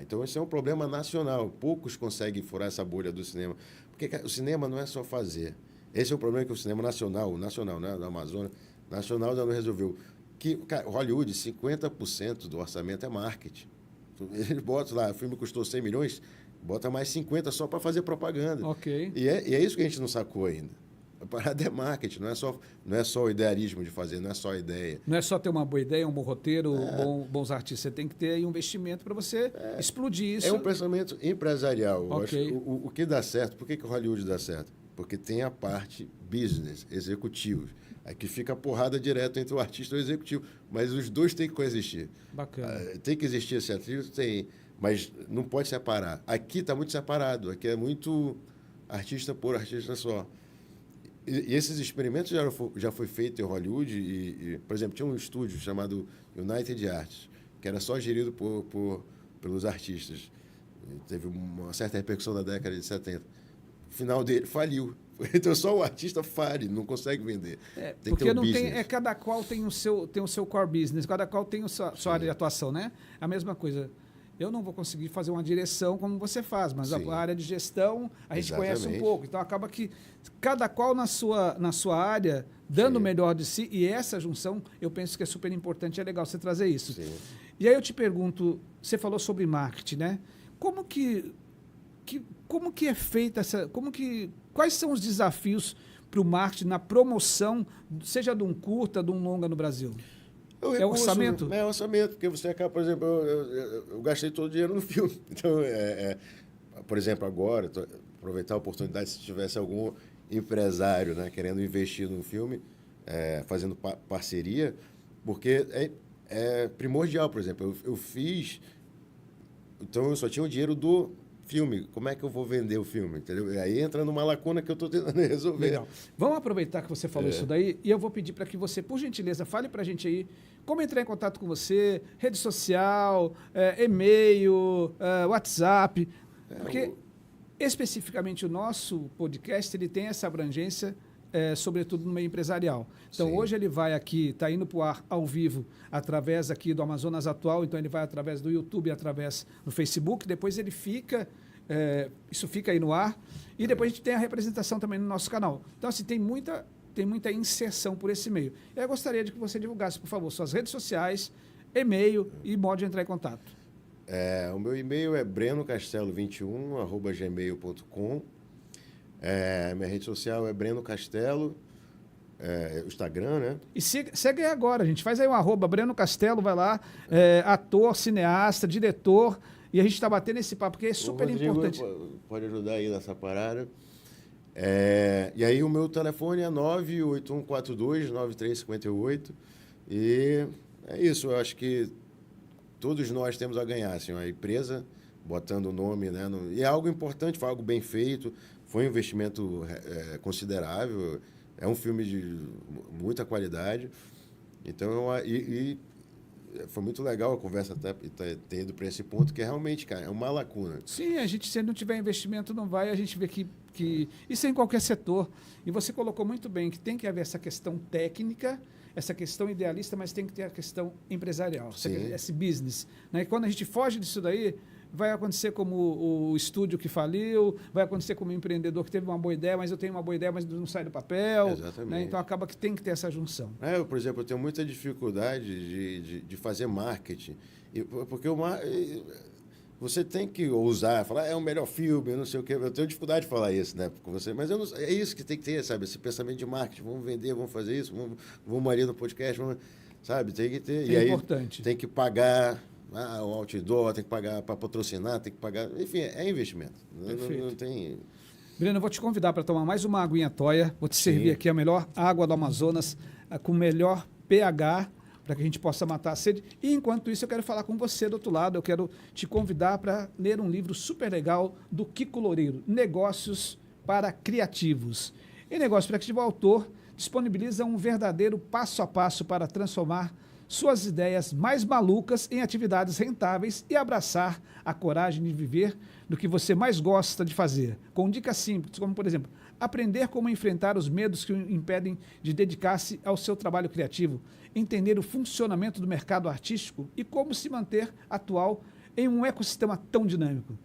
Então, esse é um problema nacional. Poucos conseguem furar essa bolha do cinema. Porque cara, o cinema não é só fazer. Esse é o problema que o cinema nacional, né, da Amazônia, nacional já não resolveu. Cara, Hollywood, 50% do orçamento é marketing. Eles botam lá, o filme custou 100 milhões, bota mais 50 só para fazer propaganda. Ok. E é isso que a gente não sacou ainda. A parada é marketing, não é só o idealismo de fazer, não é só a ideia. Não é só ter uma boa ideia, um bom roteiro, bons artistas. Você tem que ter aí um investimento para você explodir isso. É um pensamento empresarial. Okay. Eu acho que o que dá certo, por que Hollywood dá certo? Porque tem a parte business, executivos. Aqui fica a porrada direto entre o artista e o executivo. Mas os dois têm que coexistir. Bacana. Tem que existir esse atrito? Tem. Mas não pode separar. Aqui está muito separado. Aqui é muito artista por artista só. E esses experimentos já foi feito em Hollywood. Por exemplo, tinha um estúdio chamado United Arts, que era só gerido pelos artistas. Teve uma certa repercussão na década de 70. O final dele faliu. Então só o artista fale, não consegue vender. Tem porque que ter não business. tem, cada qual tem o seu core business, cada qual tem a sua área de atuação, né? A mesma coisa. Eu não vou conseguir fazer uma direção como você faz, mas a área de gestão a gente conhece um pouco. Então acaba que cada qual na sua área, dando o melhor de si, e essa junção eu penso que é super importante, é legal você trazer isso. Sim. E aí eu te pergunto, você falou sobre marketing, né? Como que é feita essa... Quais são os desafios para o marketing na promoção, seja de um curta, de um longa no Brasil? É orçamento? É orçamento, porque você acaba, por exemplo, eu gastei todo o dinheiro no filme. Então, por exemplo, agora, aproveitar a oportunidade, se tivesse algum empresário, né, querendo investir num filme, fazendo parceria, porque é primordial, por exemplo, eu fiz... Então, eu só tinha o dinheiro do filme. Como é que eu vou vender o filme? Entendeu? E aí entra numa lacuna que eu estou tentando resolver. Legal. Vamos aproveitar que você falou isso daí e eu vou pedir para que você, por gentileza, fale para a gente aí como entrar em contato com você, rede social, e-mail, WhatsApp. Porque, especificamente, o nosso podcast ele tem essa abrangência, sobretudo no meio empresarial. Então, hoje ele vai aqui, está indo para o ar ao vivo, através aqui do Amazonas Atual, então ele vai através do YouTube, através do Facebook, depois ele fica, isso fica aí no ar, e depois a gente tem a representação também no nosso canal. Então, assim, tem muita inserção por esse meio. Eu gostaria de que você divulgasse, por favor, suas redes sociais, e-mail e modo de entrar em contato. O meu e-mail é brenocastelo21@gmail.com. Minha rede social é Breno Castelo, o Instagram, né? E segue aí agora, gente. Faz aí um @ Breno Castelo, vai lá, ator, cineasta, diretor, e a gente está batendo esse papo, porque é super importante. Pode ajudar aí nessa parada. E aí o meu telefone é 981429358. E é isso, eu acho que todos nós temos a ganhar, assim, a empresa botando o nome, né? E é algo importante, foi algo bem feito. Foi um investimento considerável. É um filme de muita qualidade. Então, foi muito legal a conversa até ter ido para esse ponto, que realmente, cara, é uma lacuna. Sim, se não tiver investimento, não vai. A gente vê que isso é em qualquer setor. E você colocou muito bem que tem que haver essa questão técnica, essa questão idealista, mas tem que ter a questão empresarial, esse business. Né? E quando a gente foge disso daí, vai acontecer como o estúdio que faliu, vai acontecer como o empreendedor que teve uma boa ideia, mas eu tenho uma boa ideia, mas não sai do papel. Exatamente. Né? Então, acaba que tem que ter essa junção. Por exemplo, eu tenho muita dificuldade de fazer marketing, porque você tem que ousar, falar, é o melhor filme, não sei o quê. Eu tenho dificuldade de falar isso, né, com você, mas é isso que tem que ter, sabe? Esse pensamento de marketing, vamos vender, vamos fazer isso, vamos ali no podcast, sabe? Tem que ter. É importante. Tem que pagar o outdoor, tem que pagar para patrocinar, tem que pagar. Enfim, é investimento. Não tem. Breno, eu vou te convidar para tomar mais uma aguinha toia. Vou te servir aqui a melhor água do Amazonas, com o melhor pH, para que a gente possa matar a sede. E enquanto isso, eu quero falar com você do outro lado. Eu quero te convidar para ler um livro super legal do Kiko Loureiro, Negócios para Criativos. Em Negócios para Criativos, o autor disponibiliza um verdadeiro passo a passo para transformar suas ideias mais malucas em atividades rentáveis e abraçar a coragem de viver do que você mais gosta de fazer. Com dicas simples, como, por exemplo, aprender como enfrentar os medos que o impedem de dedicar-se ao seu trabalho criativo, entender o funcionamento do mercado artístico e como se manter atual em um ecossistema tão dinâmico,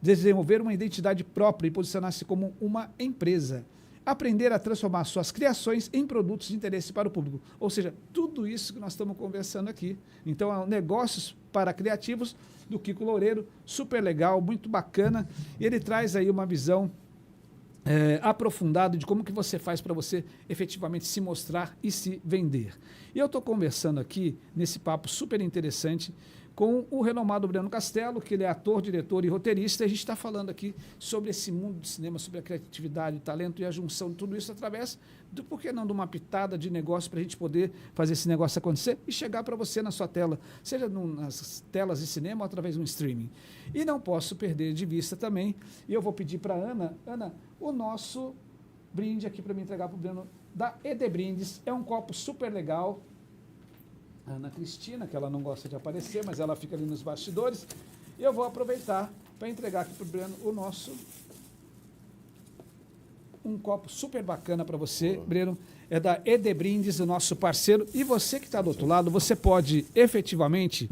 desenvolver uma identidade própria e posicionar-se como uma empresa, aprender a transformar suas criações em produtos de interesse para o público. Ou seja, tudo isso que nós estamos conversando aqui. Então, é Negócios para Criativos, do Kiko Loureiro, super legal, muito bacana. E ele traz aí uma visão aprofundada de como que você faz para você efetivamente se mostrar e se vender. E eu estou conversando aqui, nesse papo super interessante, com o renomado Breno Castelo, que ele é ator, diretor e roteirista. A gente está falando aqui sobre esse mundo de cinema, sobre a criatividade, o talento e a junção de tudo isso através do, por que não, de uma pitada de negócio para a gente poder fazer esse negócio acontecer e chegar para você na sua tela, seja nas telas de cinema ou através de um streaming. E não posso perder de vista também, e eu vou pedir para a Ana, o nosso brinde aqui para me entregar para o Breno, da ED Brindes. É um copo super legal. A Ana Cristina, que ela não gosta de aparecer, mas ela fica ali nos bastidores. E eu vou aproveitar para entregar aqui para o Breno um copo super bacana para você, Breno. É da ED Brindes, o nosso parceiro. E você que está do outro lado, você pode efetivamente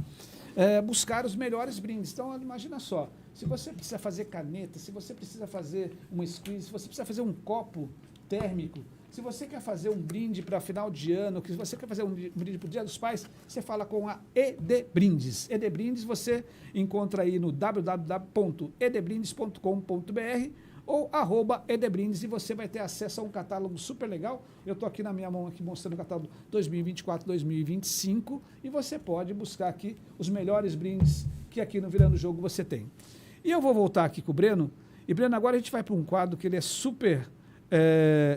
buscar os melhores brindes. Então, imagina só, se você precisa fazer caneta, se você precisa fazer um squeeze, se você precisa fazer um copo térmico, se você quer fazer um brinde para final de ano, se você quer fazer um brinde para o Dia dos Pais, você fala com a ED Brindes. ED Brindes você encontra aí no www.edbrindes.com.br ou @edbrindes e você vai ter acesso a um catálogo super legal. Eu estou aqui na minha mão aqui mostrando o catálogo 2024-2025 e você pode buscar aqui os melhores brindes que aqui no Virando Jogo você tem. E eu vou voltar aqui com o Breno. E, Breno, agora a gente vai para um quadro que ele é super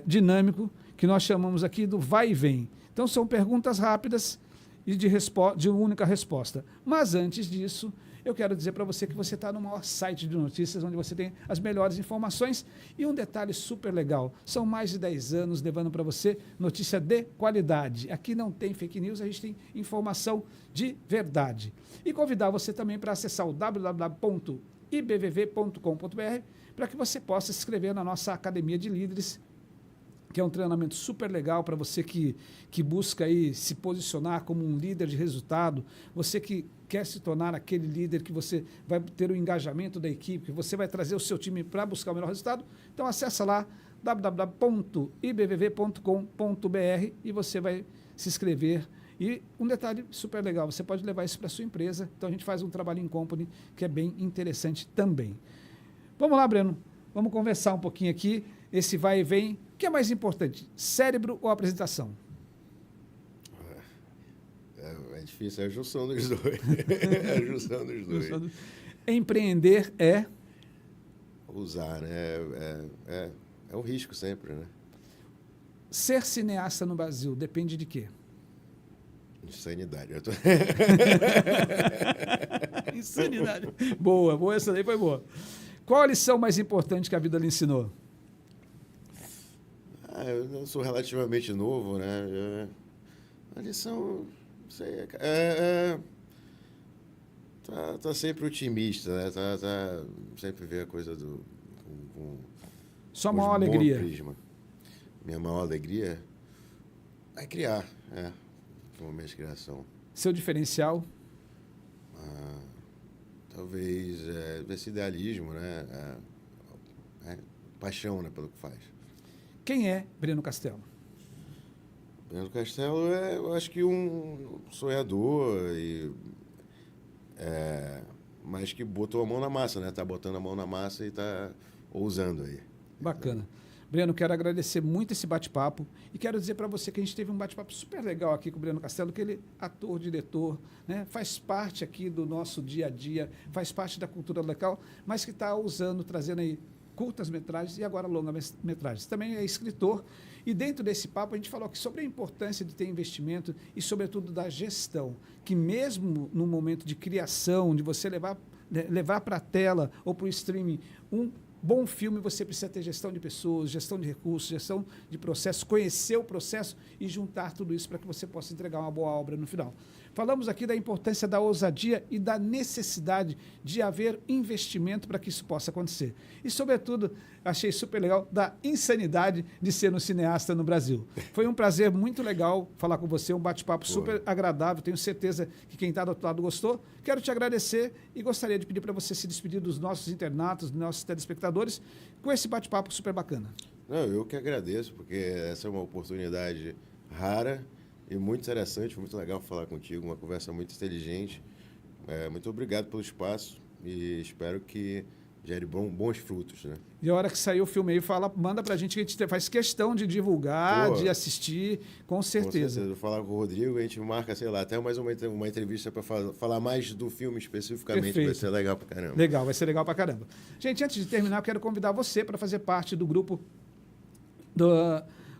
dinâmico, que nós chamamos aqui do vai e vem. Então, são perguntas rápidas e de única resposta. Mas, antes disso, eu quero dizer para você que você está no maior site de notícias, onde você tem as melhores informações. E um detalhe super legal, são mais de 10 anos levando para você notícia de qualidade. Aqui não tem fake news, a gente tem informação de verdade. E convidar você também para acessar o www.ibvv.com.br para que você possa se inscrever na nossa Academia de Líderes, que é um treinamento super legal para você que busca aí se posicionar como um líder de resultado, você que quer se tornar aquele líder que você vai ter o engajamento da equipe, que você vai trazer o seu time para buscar o melhor resultado. Então, acessa lá www.ibvv.com.br e você vai se inscrever. E um detalhe super legal, você pode levar isso para a sua empresa. Então, a gente faz um trabalho em company que é bem interessante também. Vamos lá, Breno. Vamos conversar um pouquinho aqui. Esse vai e vem. O que é mais importante, cérebro ou apresentação? É difícil, é a junção dos dois. É a junção dos dois. Empreender é? Usar, né? É um risco sempre, né? Ser cineasta no Brasil depende de quê? Insanidade. Insanidade. Boa, essa daí foi boa. Qual a lição mais importante que a vida lhe ensinou? Eu sou relativamente novo, né? A lição, não sei, tá sempre otimista, né? Sempre ver a coisa Sua maior alegria? Prisma. Minha maior alegria é criar, como minha criação. Seu diferencial? Talvez esse idealismo, né? Paixão, né, pelo que faz. Quem é Breno Castelo? Breno Castelo eu acho que um sonhador, mas que botou a mão na massa, né? Tá botando a mão na massa e tá ousando aí. Bacana. Breno, quero agradecer muito esse bate-papo e quero dizer para você que a gente teve um bate-papo super legal aqui com o Breno Castelo, que ele é ator, diretor, né, faz parte aqui do nosso dia a dia, faz parte da cultura local, mas que está usando, trazendo aí curtas-metragens e agora longas-metragens. Também é escritor e dentro desse papo a gente falou aqui sobre a importância de ter investimento e sobretudo da gestão, que mesmo no momento de criação, de você levar para a tela ou para o streaming um bom filme, você precisa ter gestão de pessoas, gestão de recursos, gestão de processos, conhecer o processo e juntar tudo isso para que você possa entregar uma boa obra no final. Falamos aqui da importância da ousadia e da necessidade de haver investimento para que isso possa acontecer. E, sobretudo, achei super legal da insanidade de ser um cineasta no Brasil. Foi um prazer muito legal falar com você, um bate-papo super agradável. Tenho certeza que quem está do outro lado gostou. Quero te agradecer e gostaria de pedir para você se despedir dos nossos internatos, dos nossos telespectadores, com esse bate-papo super bacana. Não, eu que agradeço, porque essa é uma oportunidade rara e muito interessante, foi muito legal falar contigo, uma conversa muito inteligente. Muito obrigado pelo espaço e espero que gere bons frutos, né? E a hora que sair o filme aí, manda pra gente que a gente faz questão de divulgar, de assistir, com certeza. Vou falar com o Rodrigo, a gente marca, sei lá, até mais uma entrevista para falar mais do filme especificamente. Perfeito. Vai ser legal pra caramba. Legal, vai ser legal pra caramba. Gente, antes de terminar, eu quero convidar você para fazer parte do grupo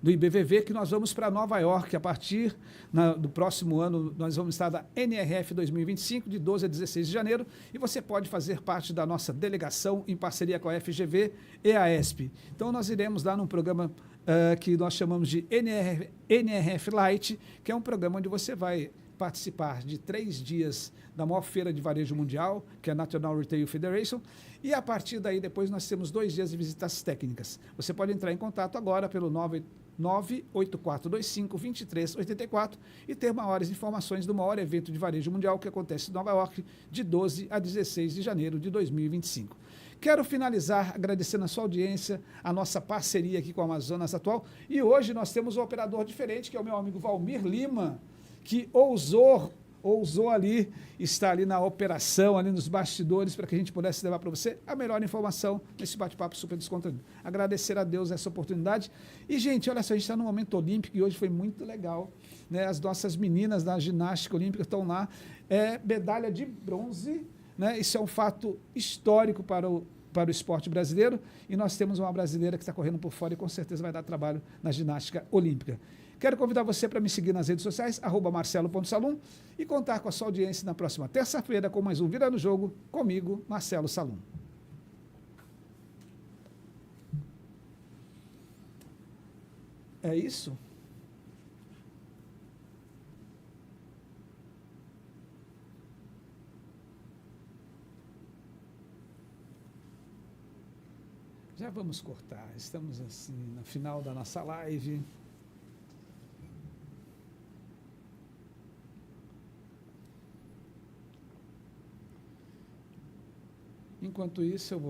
do IBVV, que nós vamos para Nova York a partir do próximo ano. Nós vamos estar da NRF 2025, de 12 a 16 de janeiro, e você pode fazer parte da nossa delegação em parceria com a FGV e a ESP. Então, nós iremos lá num programa que nós chamamos de NRF Light, que é um programa onde você vai participar de 3 dias da maior feira de varejo mundial, que é a National Retail Federation, e a partir daí depois nós temos 2 dias de visitas técnicas. Você pode entrar em contato agora pelo 98425-2384 e ter maiores informações do maior evento de varejo mundial que acontece em Nova York, de 12 a 16 de janeiro de 2025. Quero finalizar agradecendo a sua audiência, a nossa parceria aqui com a Amazonas Atual, e hoje nós temos um operador diferente, que é o meu amigo Valmir Lima, que ousou ali, estar ali na operação, ali nos bastidores, para que a gente pudesse levar para você a melhor informação nesse bate-papo super descontraído. Agradecer a Deus essa oportunidade. E, gente, olha só, a gente está no momento olímpico e hoje foi muito legal, né? As nossas meninas da ginástica olímpica estão lá, medalha de bronze, né? Isso é um fato histórico para o esporte brasileiro, e nós temos uma brasileira que está correndo por fora e com certeza vai dar trabalho na ginástica olímpica. Quero convidar você para me seguir nas redes sociais, @marcelo.salum, e contar com a sua audiência na próxima terça-feira com mais um Vira no Jogo, comigo, Marcelo Salum. É isso? Já vamos cortar, estamos assim no final da nossa live. Enquanto isso, eu vou